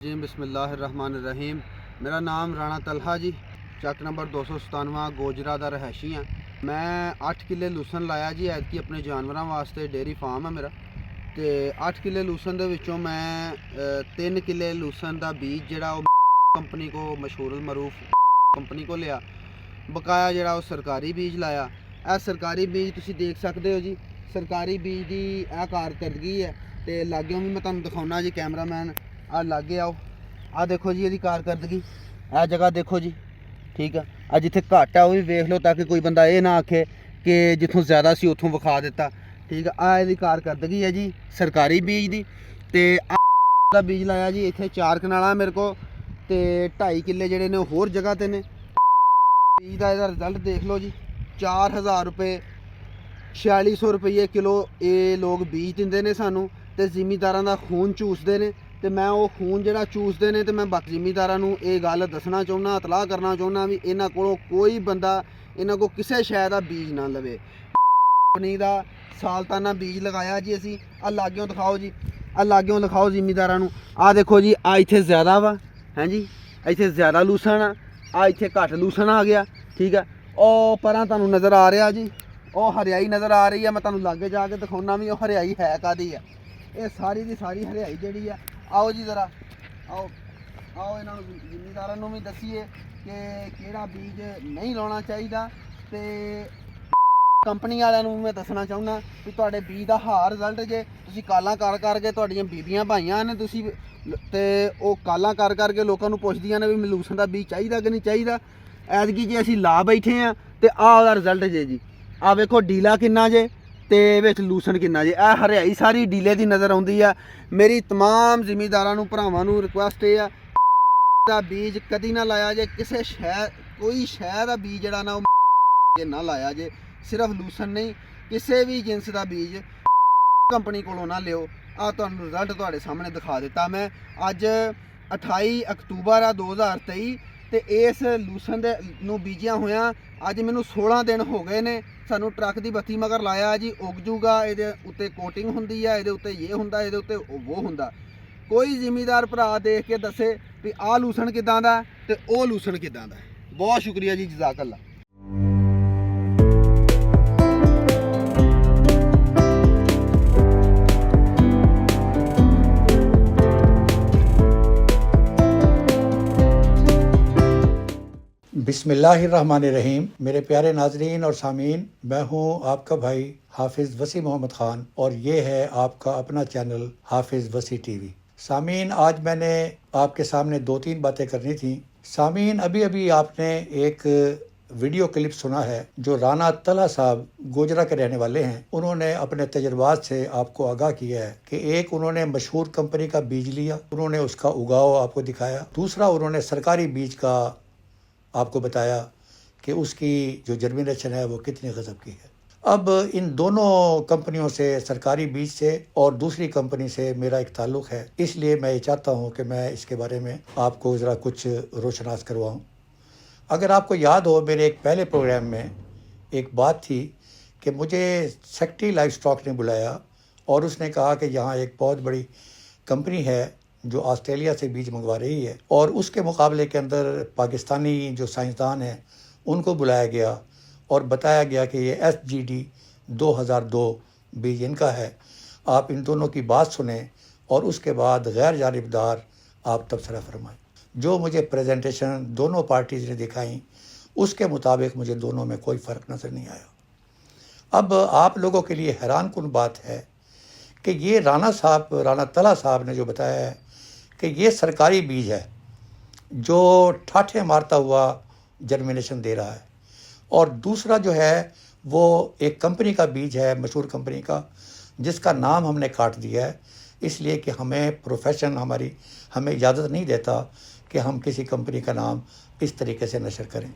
جی بسم اللہ الرحمن الرحیم۔ میرا نام رانا طلحہ جی، چک نمبر 297 گوجرا دا رہائشی ہاں۔ میں 8 کلے لوسن لایا جی ایتکی اپنے جانوراں واسطے، ڈیری فارم ہے میرا، تے 8 کلے لوسن دے وچوں میں 3 کلے لوسن دا بیج جڑا وہ کمپنی کو، مشہور المعروف کمپنی کو لیا، بقایا جڑا وہ سرکاری بیج لایا۔ اے سرکاری بیج تسی دیکھ سکتے ہو جی، سرکاری بیج دی اے کارکردگی ہے، تے لاگیوں بھی میں تانوں دکھاؤنا جی، کیمرہ مین آ لاگے آؤ، آ دیکھو جی یہ کارکردگی، اے جگہ دیکھو جی، ٹھیک ہے۔ آ جتھے گھٹ ہے وہ بھی ویکھ لو، تاکہ کوئی بندہ یہ نہ آکھے کہ جتھوں زیادہ سی اتھوں وکھا دیتا، ٹھیک ہے۔ آ یہ کارکردگی ہے جی سرکاری بیج دی۔ تے دا بیج لایا جی اتنے 4 کنالا میرے کو، تے 2.5 کلے جڑے نے ہور جگہ تے نے۔ بیج دا رزلٹ دیکھ لو جی، 4000 روپے 4600 روپیے کلو یہ لوگ بیج دیندے نے سانوں، تے زمینداراں دا خون چوسدے نے، تے میں وہ خون جڑا چوسدے نے تے میں باقی زمینداراں نوں یہ گل دسنا چاہنا، اطلاع کرنا چاہنا بھی انہاں کولوں کوئی بندہ انہاں کو کسے شے دا بیج نہ لوے۔ کمپنی دا سالتانہ بیج لگایا جی اسی، آ لاگیوں دکھاؤ جی، آ لاگیوں دکھاؤ زمینداراں نوں، آ دیکھو جی، آ ایتھے زیادہ وا، ہاں جی، ایتھے زیادہ لوسن آ ایتھے گھٹ لوسن آ گیا، ٹھیک ہے۔ او پراں تانوں نظر آ رہا جی، او ہریائی نظر آ رہی ہے، میں تانوں لاگے جا کے دکھاؤنا بھی وہ ہریائی ہے کادی ہے۔ یہ ساری دی ساری ہریائی جڑی ہے، آؤ جی ذرا آؤ آؤ یہاں زمینداراں نوں بھی دسیے کہ کیڑا بیج نہیں لانا چاہیے، تے کمپنی والوں نوں میں دسنا چاہنا کہ تواڈے بیج دا ہار رزلٹ جے تسی کالاں کر کے تواڈیاں بیبیاں بھائیاں نے تسی تے او کالاں کر کے لوکاں نوں پوچھدیاں نے بھی لوسن دا بیج چاہیے کہ نہیں چاہیے۔ ایتکی جی اسی لا بیٹھے ہیں تے آ رزلٹ جے جی، آ ویکھو ڈیلا کنا جے تے وچ لوسن کنا جے، اے ہریائی ساری ڈیلے دی نظر آندی ہے۔ میری تمام زمینداراں نوں بھراواں نوں ریکویسٹ یہ ہے دا بیج کدی نہ لایا جے، کسے شے کوئی شے دا بیج جڑا نا نہ لایا جے، صرف لوسن نہیں کسے بھی جنس دا بیج کمپنی کولوں نہ لیو۔ آ تہاڈا رزلٹ تہاڈے سامنے دکھا دیتا میں، اج 28 اکتوبر 2023 تے اس لوسن دے نوں بیجیاں ہویاں اج مینوں 16 دن ہو گئے نے۔ سانوں ٹرک دی بتی مگر لایا جی اگ جوگا، یہ اتنے کوٹنگ ہوندی ہے، یہ اتنے یہ ہوندا، یہ اتنے وہ ہوندا۔ کوئی زمیندار بھرا دیکھ کے دسے بھی آ لوسن کداں دا تے او لوسن کداں دا۔ بہت شکریہ جی، جزاک اللہ۔ بسم اللہ الرحمن الرحیم۔ میرے پیارے ناظرین اور سامعین، میں ہوں آپ کا بھائی حافظ وسیع محمد خان، اور یہ ہے آپ کا اپنا چینل حافظ وسیع ٹی وی۔ سامعین، آج میں نے آپ کے سامنے 2-3 باتیں کرنی تھیں۔ سامعین، ابھی آپ نے ایک ویڈیو کلپ سنا ہے جو رانا طلحہ صاحب گوجرا کے رہنے والے ہیں، انہوں نے اپنے تجربات سے آپ کو آگاہ کیا ہے کہ ایک انہوں نے مشہور کمپنی کا بیج لیا، انہوں نے اس کا اگاؤ آپ کو دکھایا، دوسرا انہوں نے سرکاری بیج کا آپ کو بتایا کہ اس کی جو جرمینیشن ہے وہ کتنی غضب کی ہے۔ اب ان دونوں کمپنیوں سے، سرکاری بیج سے اور دوسری کمپنی سے میرا ایک تعلق ہے، اس لیے میں یہ چاہتا ہوں کہ میں اس کے بارے میں آپ کو ذرا کچھ روشناس کرواؤں۔ اگر آپ کو یاد ہو، میرے ایک پہلے پروگرام میں ایک بات تھی کہ مجھے سیکٹری لائف سٹاک نے بلایا اور اس نے کہا کہ یہاں ایک بہت بڑی کمپنی ہے جو آسٹریلیا سے بیج منگوا رہی ہے، اور اس کے مقابلے کے اندر پاکستانی جو سائنسدان ہیں ان کو بلایا گیا اور بتایا گیا کہ یہ SGD 2002 بیج ان کا ہے۔ آپ ان دونوں کی بات سنیں اور اس کے بعد غیر جانبدار آپ تبصرہ فرمائیں۔ جو مجھے پریزنٹیشن دونوں پارٹیز نے دکھائیں، اس کے مطابق مجھے دونوں میں کوئی فرق نظر نہیں آیا۔ اب آپ لوگوں کے لیے حیران کن بات ہے کہ یہ رانا طلحہ صاحب نے جو بتایا ہے کہ یہ سرکاری بیج ہے جو ٹھاٹھے مارتا ہوا جرمینیشن دے رہا ہے، اور دوسرا جو ہے وہ ایک کمپنی کا بیج ہے، مشہور کمپنی کا، جس کا نام ہم نے کاٹ دیا ہے اس لیے کہ ہمیں پروفیشن ہمیں اجازت نہیں دیتا کہ ہم کسی کمپنی کا نام اس طریقے سے نشر کریں۔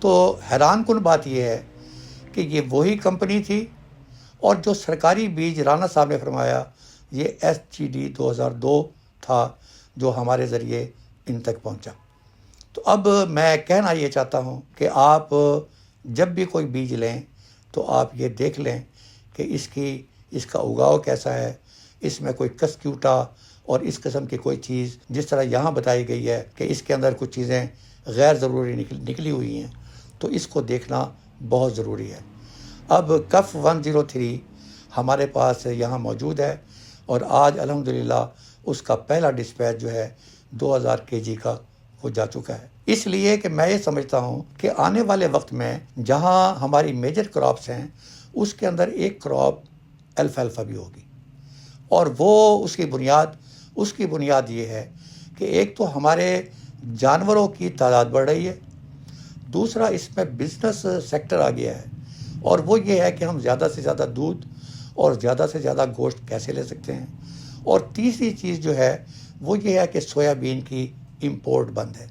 تو حیران کن بات یہ ہے کہ یہ وہی کمپنی تھی، اور جو سرکاری بیج رانا صاحب نے فرمایا یہ SGD 2002 تھا جو ہمارے ذریعے ان تک پہنچا۔ تو اب میں کہنا یہ چاہتا ہوں کہ آپ جب بھی کوئی بیج لیں تو آپ یہ دیکھ لیں کہ اس کا اگاؤ کیسا ہے، اس میں کوئی کسکیوٹا اور اس قسم کی کوئی چیز جس طرح یہاں بتائی گئی ہے کہ اس کے اندر کچھ چیزیں غیر ضروری نکلی ہوئی ہیں، تو اس کو دیکھنا بہت ضروری ہے۔ اب کف 103 ہمارے پاس یہاں موجود ہے اور آج الحمدللہ اس کا پہلا ڈسپیچ جو ہے 2000 kg کا وہ جا چکا ہے۔ اس لیے کہ میں یہ سمجھتا ہوں کہ آنے والے وقت میں جہاں ہماری میجر کراپس ہیں اس کے اندر ایک کراپ الفالفا بھی ہوگی، اور وہ اس کی بنیاد یہ ہے کہ ایک تو ہمارے جانوروں کی تعداد بڑھ رہی ہے، دوسرا اس میں بزنس سیکٹر آ گیا ہے، اور وہ یہ ہے کہ ہم زیادہ سے زیادہ دودھ اور زیادہ سے زیادہ گوشت کیسے لے سکتے ہیں، اور تیسری چیز جو ہے وہ یہ ہے کہ سویا بین کی امپورٹ بند ہے۔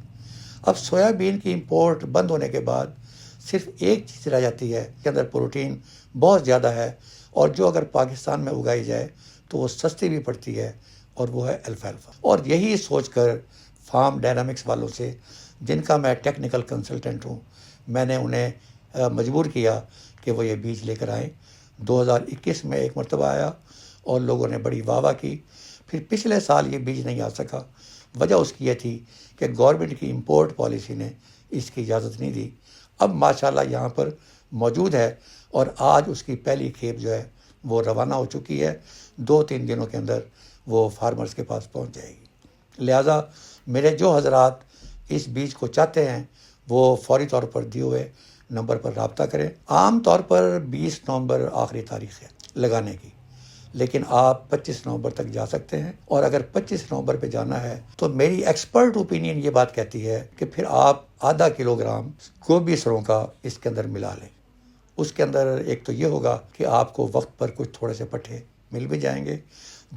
اب سویا بین کی امپورٹ بند ہونے کے بعد صرف ایک چیز رہ جاتی ہے کہ اندر پروٹین بہت زیادہ ہے، اور جو اگر پاکستان میں اگائی جائے تو وہ سستی بھی پڑتی ہے، اور وہ ہے الفالفا۔ اور یہی سوچ کر فارم ڈائنامکس والوں سے، جن کا میں ٹیکنیکل کنسلٹنٹ ہوں، میں نے انہیں مجبور کیا کہ وہ یہ بیج لے کر آئیں۔ 2021 میں ایک مرتبہ آیا اور لوگوں نے بڑی واہ واہ کی، پھر پچھلے سال یہ بیج نہیں آ سکا۔ وجہ اس کی یہ تھی کہ گورنمنٹ کی امپورٹ پالیسی نے اس کی اجازت نہیں دی۔ اب ماشاءاللہ یہاں پر موجود ہے، اور آج اس کی پہلی کھیپ جو ہے وہ روانہ ہو چکی ہے، 2-3 دنوں کے اندر وہ فارمرز کے پاس پہنچ جائے گی۔ لہٰذا میرے جو حضرات اس بیج کو چاہتے ہیں وہ فوری طور پر دیے ہوئے نمبر پر رابطہ کریں۔ عام طور پر 20 نومبر آخری تاریخ ہے لگانے کی، لیکن آپ 25 نومبر تک جا سکتے ہیں، اور اگر 25 نومبر پہ جانا ہے تو میری ایکسپرٹ اوپینین یہ بات کہتی ہے کہ پھر آپ ½ کلو گرام گوبھی سروں کا اس کے اندر ملا لیں۔ اس کے اندر ایک تو یہ ہوگا کہ آپ کو وقت پر کچھ تھوڑے سے پٹھے مل بھی جائیں گے،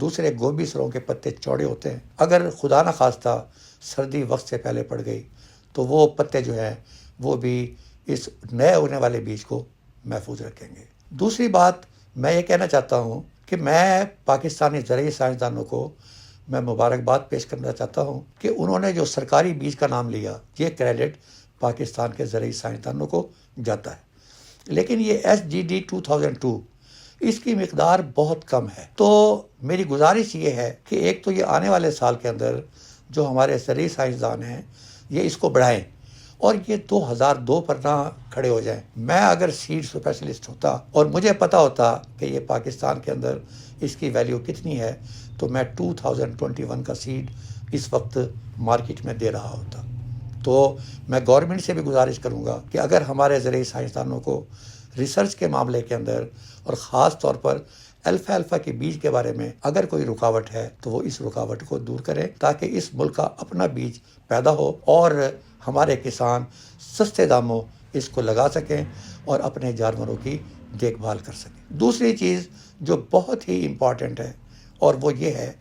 دوسرے گوبھی سروں کے پتے چوڑے ہوتے ہیں، اگر خدا نخواستہ سردی وقت سے پہلے پڑ گئی تو وہ پتے جو ہیں وہ بھی اس نئے ہونے والے بیج کو محفوظ رکھیں گے۔ دوسری بات میں یہ کہنا چاہتا ہوں کہ میں پاکستانی زرعی سائنسدانوں کو میں مبارکباد پیش کرنا چاہتا ہوں کہ انہوں نے جو سرکاری بیج کا نام لیا، یہ کریڈٹ پاکستان کے زرعی سائنسدانوں کو جاتا ہے، لیکن یہ SGD 2002 اس کی مقدار بہت کم ہے۔ تو میری گزارش یہ ہے کہ ایک تو یہ آنے والے سال کے اندر جو ہمارے زرعی سائنسدان ہیں یہ اس کو بڑھائیں، اور یہ 2002 پر نہ کھڑے ہو جائیں۔ میں اگر سیڈ اسپیشلسٹ ہوتا اور مجھے پتا ہوتا کہ یہ پاکستان کے اندر اس کی ویلیو کتنی ہے تو میں 2021 کا سیڈ اس وقت مارکیٹ میں دے رہا ہوتا۔ تو میں گورنمنٹ سے بھی گزارش کروں گا کہ اگر ہمارے زرعی سائنسدانوں کو ریسرچ کے معاملے کے اندر اور خاص طور پر الفالفا کے بیج کے بارے میں اگر کوئی رکاوٹ ہے تو وہ اس رکاوٹ کو دور کریں، تاکہ اس ملک کا اپنا بیج پیدا ہو اور ہمارے کسان سستے داموں اس کو لگا سکیں اور اپنے جانوروں کی دیکھ بھال کر سکیں۔ دوسری چیز جو بہت ہی امپورٹنٹ ہے اور وہ یہ ہے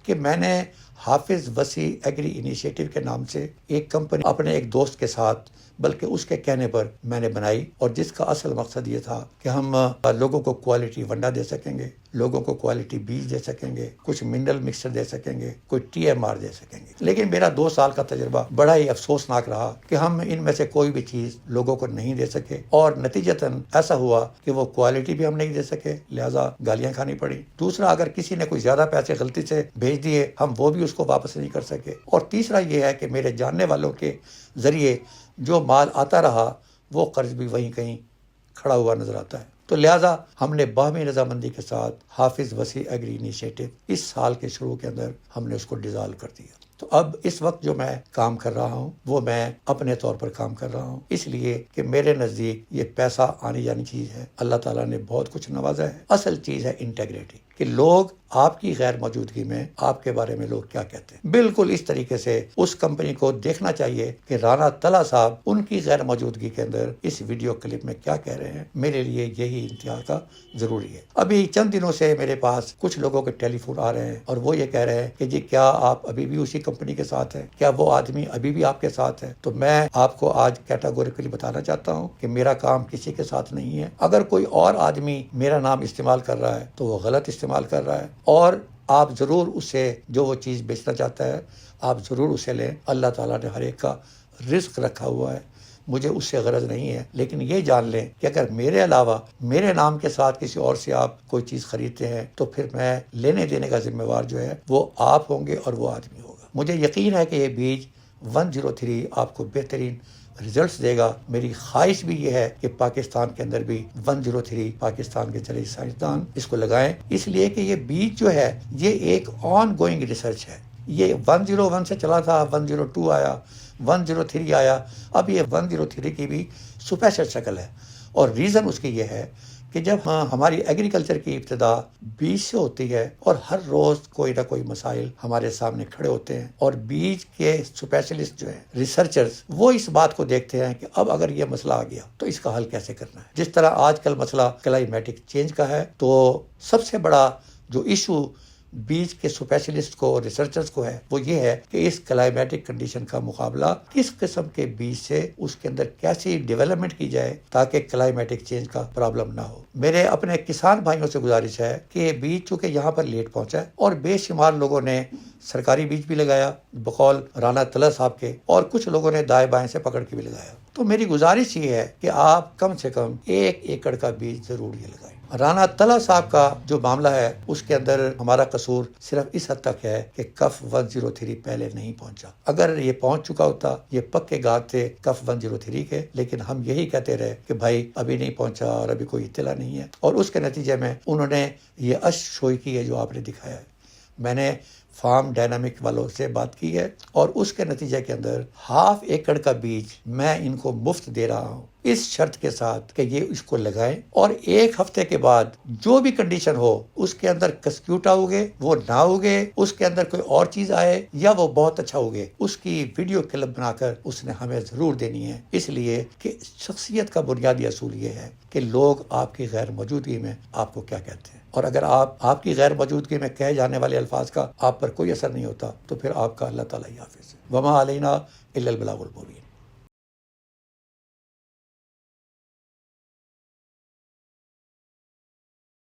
کہ میں نے حافظ وسیع ایگری انیشیٹو کے نام سے ایک کمپنی اپنے ایک دوست کے ساتھ، بلکہ اس کے کہنے پر میں نے بنائی، اور جس کا اصل مقصد یہ تھا کہ ہم لوگوں کو کوالٹی ونڈا دے سکیں گے، لوگوں کو کوالٹی بیج دے سکیں گے، کچھ منرل مکسچر دے سکیں گے، کوئی TMR دے سکیں گے۔ لیکن میرا 2 سال کا تجربہ بڑا ہی افسوسناک رہا کہ ہم ان میں سے کوئی بھی چیز لوگوں کو نہیں دے سکے، اور نتیجتاً ایسا ہوا کہ وہ کوالٹی بھی ہم نہیں دے سکے، لہٰذا گالیاں کھانی پڑی۔ دوسرا، اگر کسی نے کوئی زیادہ پیسے غلطی سے بھیج دیے ہم وہ بھی اس کو واپس نہیں کر سکے، اور تیسرا یہ ہے کہ میرے جاننے والوں کے ذریعے جو مال آتا رہا وہ قرض بھی وہیں کہیں کھڑا ہوا نظر آتا ہے۔ تو لہٰذا ہم نے باہمی رضامندی کے ساتھ حافظ وسیع ایگری انیشیٹو اس سال کے شروع کے اندر ہم نے اس کو ڈیزالو کر دیا۔ تو اب اس وقت جو میں کام کر رہا ہوں وہ میں اپنے طور پر کام کر رہا ہوں، اس لیے کہ میرے نزدیک یہ پیسہ آنے جانی چیز ہے، اللہ تعالیٰ نے بہت کچھ نوازا ہے، اصل چیز ہے انٹیگریٹی، کہ لوگ آپ کی غیر موجودگی میں آپ کے بارے میں لوگ کیا کہتے ہیں۔ بالکل اس طریقے سے اس کمپنی کو دیکھنا چاہیے کہ رانا طلحہ صاحب ان کی غیر موجودگی کے اندر اس ویڈیو کلپ میں کیا کہہ رہے ہیں۔ میرے لیے یہی انتہا کا ضروری ہے۔ ابھی چند دنوں سے میرے پاس کچھ لوگوں کے ٹیلی فون آ رہے ہیں اور وہ یہ کہہ رہے ہیں کہ جی کیا آپ ابھی بھی اسی کمپنی کے ساتھ ہیں، کیا وہ آدمی ابھی بھی آپ کے ساتھ ہے؟ تو میں آپ کو آج کیٹاگوریکلی بتانا چاہتا ہوں کہ میرا کام کسی کے ساتھ نہیں ہے۔ اگر کوئی اور آدمی میرا نام استعمال کر رہا ہے تو وہ غلط استعمال کر رہا ہے، اور آپ ضرور اسے جو وہ چیز بیچنا چاہتا ہے آپ ضرور اسے لیں۔ اللہ تعالیٰ نے ہر ایک کا رزق رکھا ہوا ہے، مجھے اس سے غرض نہیں ہے، لیکن یہ جان لیں کہ اگر میرے علاوہ میرے نام کے ساتھ کسی اور سے آپ کوئی چیز خریدتے ہیں تو پھر میں لینے دینے کا ذمہ وار جو ہے وہ آپ ہوں گے اور وہ آدمی ہوگا۔ مجھے یقین ہے کہ یہ بیج 103 آپ کو بہترین ریزلٹس دے گا۔ میری خواہش بھی یہ ہے کہ پاکستان کے اندر بھی 103 پاکستان کے زرعی سائنسدان اس کو لگائیں، اس لیے کہ یہ بیج جو ہے یہ ایک آن گوئنگ ریسرچ ہے۔ یہ 101 سے چلا تھا، 102 آیا، 103 آیا، اب یہ 103 کی بھی سپیشل شکل ہے۔ اور ریزن اس کی یہ ہے کہ جب ہماری ایگریکلچر کی ابتدا بیج سے ہوتی ہے اور ہر روز کوئی نہ کوئی مسائل ہمارے سامنے کھڑے ہوتے ہیں، اور بیج کے اسپیشلسٹ جو ہیں ریسرچرز وہ اس بات کو دیکھتے ہیں کہ اب اگر یہ مسئلہ آ گیا تو اس کا حل کیسے کرنا ہے۔ جس طرح آج کل مسئلہ کلائمیٹک چینج کا ہے، تو سب سے بڑا جو ایشو بیج کے اسپیشلسٹ کو، ریسرچرز کو ہے، وہ یہ ہے کہ اس کلائمیٹک کنڈیشن کا مقابلہ کس قسم کے بیج سے، اس کے اندر کیسی ڈیولپمنٹ کی جائے تاکہ کلائمیٹک چینج کا پرابلم نہ ہو۔ میرے اپنے کسان بھائیوں سے گزارش ہے کہ یہ بیج چونکہ یہاں پر لیٹ پہنچا ہے اور بے شمار لوگوں نے سرکاری بیج بھی لگایا بقول رانا طلحہ صاحب کے، اور کچھ لوگوں نے دائیں بائیں سے پکڑ کے بھی لگایا، تو میری گزارش یہ ہے کہ آپ کم سے کم 1 ایکڑ کا بیج ضرور یہ لگائیں۔ رانا طلحہ صاحب کا جو معاملہ ہے اس کے اندر ہمارا قصور صرف اس حد تک ہے کہ کف 103 پہلے نہیں پہنچا۔ اگر یہ پہنچ چکا ہوتا، یہ پکے گات تھے کف 103 کے، لیکن ہم یہی کہتے رہے کہ بھائی ابھی نہیں پہنچا اور ابھی کوئی اطلاع نہیں ہے، اور اس کے نتیجے میں انہوں نے یہ اشک شوئی کی ہے جو آپ نے دکھایا ہے۔ میں نے فارم ڈائنامک والوں سے بات کی ہے اور اس کے نتیجے کے اندر 1/2 ایکڑ کا بیج میں ان کو مفت دے رہا ہوں، اس شرط کے ساتھ کہ یہ اس کو لگائیں، اور 1 ہفتے کے بعد جو بھی کنڈیشن ہو اس کے اندر کسکیوٹا ہوگے، وہ نہ ہوگے، اس کے اندر کوئی اور چیز آئے یا وہ بہت اچھا ہوگے، اس کی ویڈیو کلپ بنا کر اس نے ہمیں ضرور دینی ہے، اس لیے کہ شخصیت کا بنیادی اصول یہ ہے کہ لوگ آپ کی غیر موجودگی میں آپ کو کیا کہتے ہیں، اور اگر آپ کی غیر موجودگی میں کہے جانے والے الفاظ کا آپ پر کوئی اثر نہیں ہوتا تو پھر آپ کا اللہ تعالیٰ ہی حافظ ہے۔ وما علینا الا البلاغ المبین۔